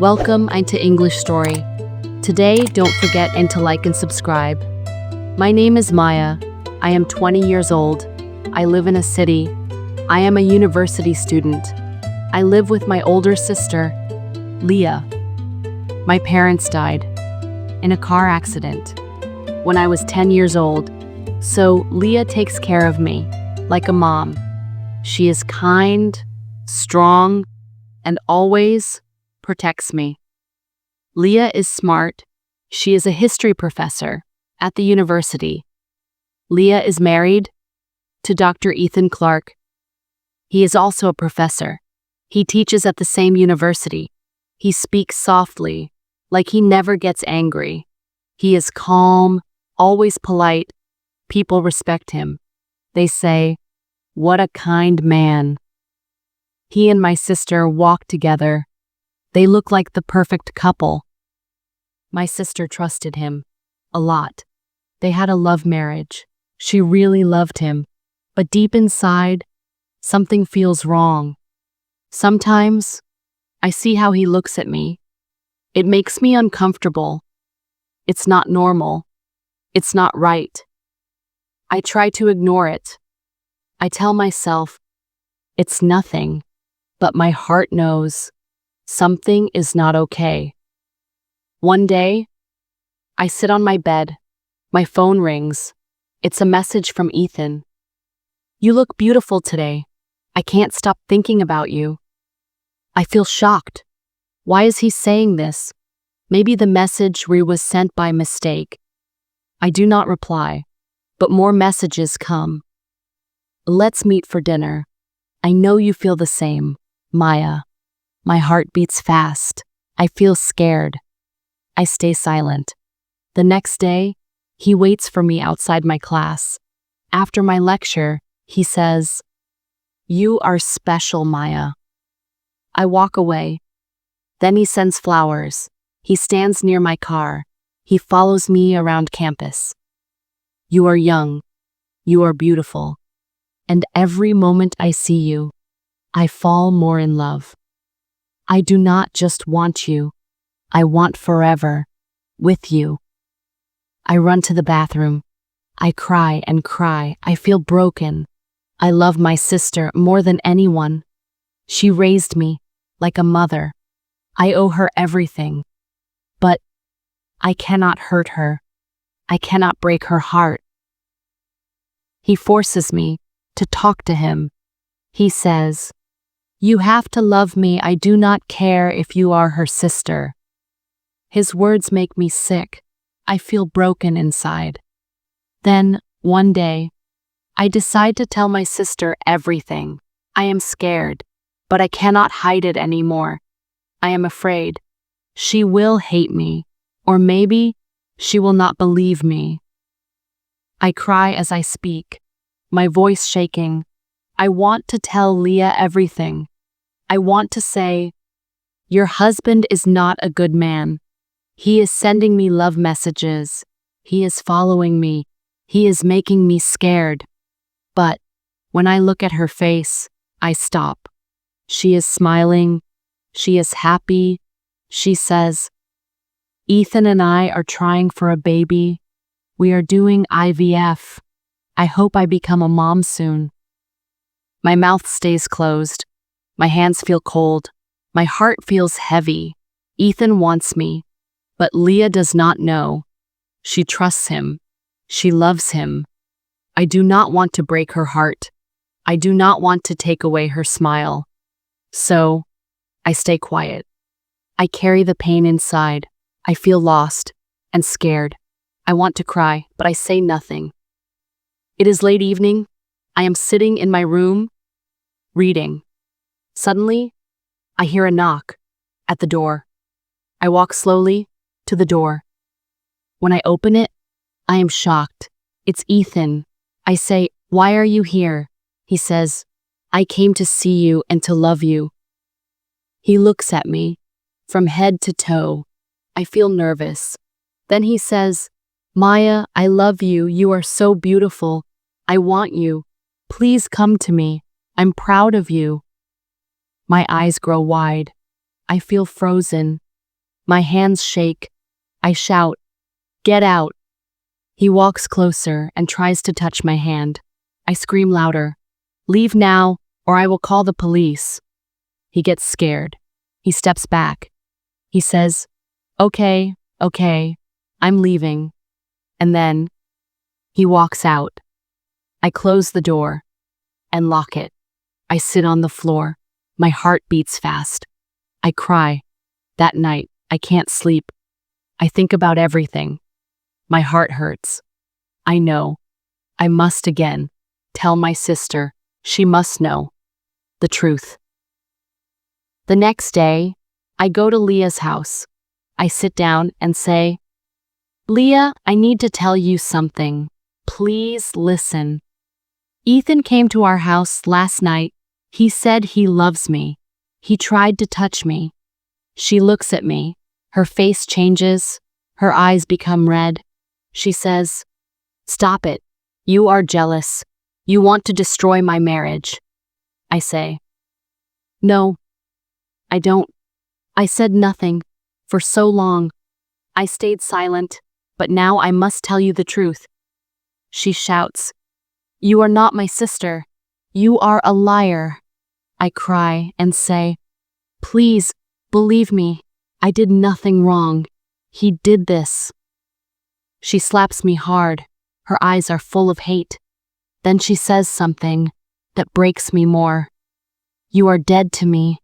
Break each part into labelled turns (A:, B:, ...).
A: Welcome to English Story. Today, don't forget to like and subscribe. My name is Maya. I am 20 years old. I live in a city. I am a university student. I live with my older sister, Leah. My parents died in a car accident when I was 10 years old, so Leah takes care of me like a mom. She is kind, strong, and always protects me. Leah is smart. She is a history professor at the university. Leah is married to Dr. Ethan Clark. He is also a professor. He teaches at the same university. He speaks softly, like he never gets angry. He is calm, always polite. People respect him. They say, "What a kind man." He and my sister walk together. They look like the perfect couple. My sister trusted him a lot. They had a love marriage. She really loved him, but deep inside, something feels wrong. Sometimes, I see how he looks at me. It makes me uncomfortable. It's not normal. It's not right. I try to ignore it. I tell myself, it's nothing, but my heart knows something is not okay. One day, I sit on my bed. My phone rings. It's a message from Ethan. "You look beautiful today. I can't stop thinking about you." I feel shocked. Why is he saying this? Maybe the message was sent by mistake. I do not reply, but more messages come. "Let's meet for dinner. I know you feel the same, Maya." My heart beats fast. I feel scared. I stay silent. The next day, he waits for me outside my class. After my lecture, he says, "You are special, Maya." I walk away. Then he sends flowers. He stands near my car. He follows me around campus. "You are young. You are beautiful. And every moment I see you, I fall more in love. I do not just want you. I want forever, with you." I run to the bathroom. I cry and cry. I feel broken. I love my sister more than anyone. She raised me like a mother. I owe her everything. But I cannot hurt her. I cannot break her heart. He forces me to talk to him. He says, "You have to love me. I do not care if you are her sister." His words make me sick. I feel broken inside. Then, one day, I decide to tell my sister everything. I am scared, but I cannot hide it anymore. I am afraid. She will hate me, or maybe she will not believe me. I cry as I speak, my voice shaking. I want to tell Leah everything. I want to say, "Your husband is not a good man. He is sending me love messages. He is following me. He is making me scared." But when I look at her face, I stop. She is smiling. She is happy. She says, "Ethan and I are trying for a baby. We are doing IVF. I hope I become a mom soon." My mouth stays closed. My hands feel cold. My heart feels heavy. Ethan wants me, but Leah does not know. She trusts him. She loves him. I do not want to break her heart. I do not want to take away her smile. So, I stay quiet. I carry the pain inside. I feel lost and scared. I want to cry, but I say nothing. It is late evening. I am sitting in my room, reading. Suddenly, I hear a knock at the door. I walk slowly to the door. When I open it, I am shocked. It's Ethan. I say, "Why are you here?" He says, "I came to see you and to love you." He looks at me from head to toe. I feel nervous. Then he says, "Maya, I love you. You are so beautiful. I want you. Please come to me. I'm proud of you." My eyes grow wide. I feel frozen. My hands shake. I shout, "Get out!" He walks closer and tries to touch my hand. I scream louder, "Leave now, or I will call the police." He gets scared. He steps back. He says, "Okay, okay, I'm leaving." And then he walks out. I close the door and lock it. I sit on the floor. My heart beats fast. I cry. That night, I can't sleep. I think about everything. My heart hurts. I know. I must again tell my sister. She must know the truth. The next day, I go to Leah's house. I sit down and say, "Leah, I need to tell you something. Please listen. Ethan came to our house last night. He said he loves me. He tried to touch me." She looks at me. Her face changes. Her eyes become red. She says, "Stop it. You are jealous. You want to destroy my marriage." I say, "No, I don't." I said nothing for so long. I stayed silent, but now I must tell you the truth. She shouts, "You are not my sister. You are a liar." I cry and say, "Please, believe me. I did nothing wrong. He did this." She slaps me hard. Her eyes are full of hate. Then she says something that breaks me more. "You are dead to me."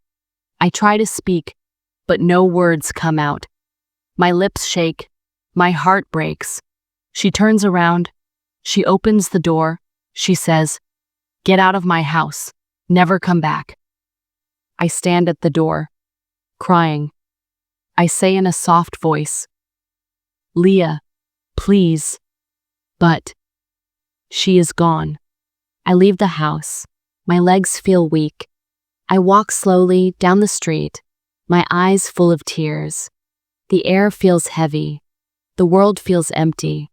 A: I try to speak, but no words come out. My lips shake. My heart breaks. She turns around. She opens the door. She says, "Get out of my house. Never come back." I stand at the door, crying. I say in a soft voice, "Leah, please." But she is gone. I leave the house. My legs feel weak. I walk slowly down the street, my eyes full of tears. The air feels heavy. The world feels empty.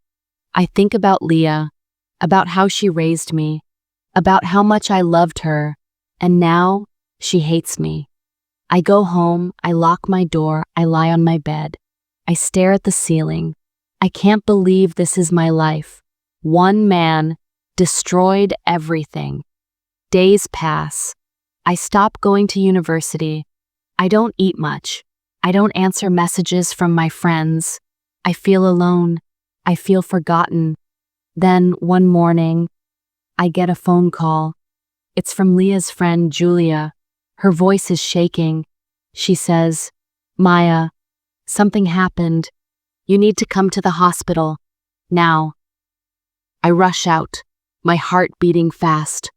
A: I think about Leah, about how she raised me, about how much I loved her, and now she hates me. I go home, I lock my door, I lie on my bed. I stare at the ceiling. I can't believe this is my life. One man destroyed everything. Days pass. I stop going to university. I don't eat much. I don't answer messages from my friends. I feel alone. I feel forgotten. Then, one morning, I get a phone call. It's from Leah's friend, Julia. Her voice is shaking. She says, "Maya, something happened. You need to come to the hospital. Now." I rush out, my heart beating fast.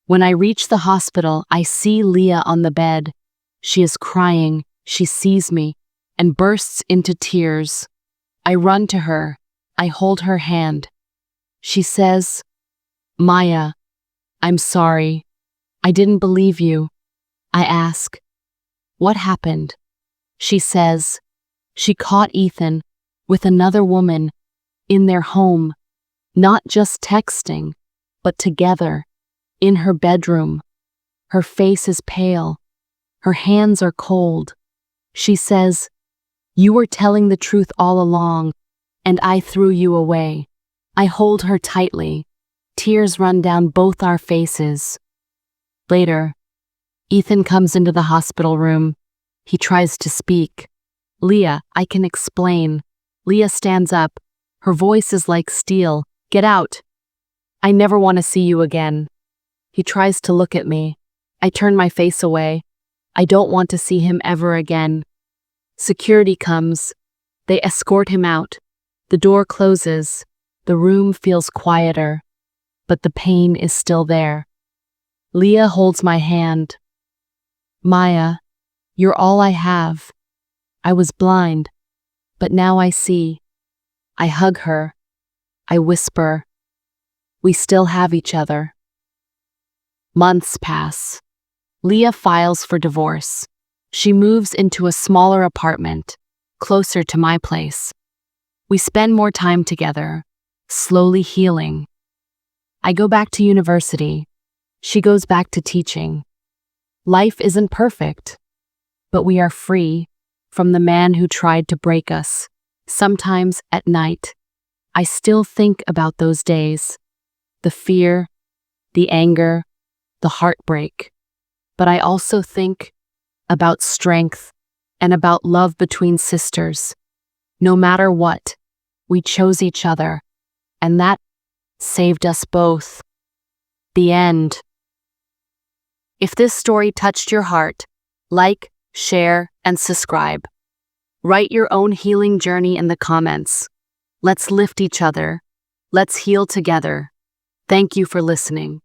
A: When I reach the hospital, I see Leah on the bed. She is crying. She sees me and bursts into tears. I run to her. I hold her hand. She says, "Maya, I'm sorry. I didn't believe you." I ask, "What happened?" She says, "She caught Ethan with another woman in their home, not just texting, but together, in her bedroom. Her face is pale. Her hands are cold. She says, 'You were telling the truth all along, and I threw you away.'" I hold her tightly. Tears run down both our faces. Later, Ethan comes into the hospital room. He tries to speak. "Leah, I can explain." Leah stands up. Her voice is like steel. "Get out. I never want to see you again." He tries to look at me. I turn my face away. I don't want to see him ever again. Security comes. They escort him out. The door closes. The room feels quieter, but the pain is still there. Leah holds my hand. "Maya, you're all I have. I was blind, but now I see." I hug her. I whisper, "We still have each other." Months pass. Leah files for divorce. She moves into a smaller apartment, closer to my place. We spend more time together, slowly healing. I go back to university. She goes back to teaching. Life isn't perfect, but we are free, from the man who tried to break us. Sometimes at night, I still think about those days. The fear, the anger, the heartbreak. But I also think about strength and about love between sisters. No matter what, we chose each other, and that saved us both. The end. If this story touched your heart, like, share, and subscribe. Write your own healing journey in the comments. Let's lift each other. Let's heal together. Thank you for listening.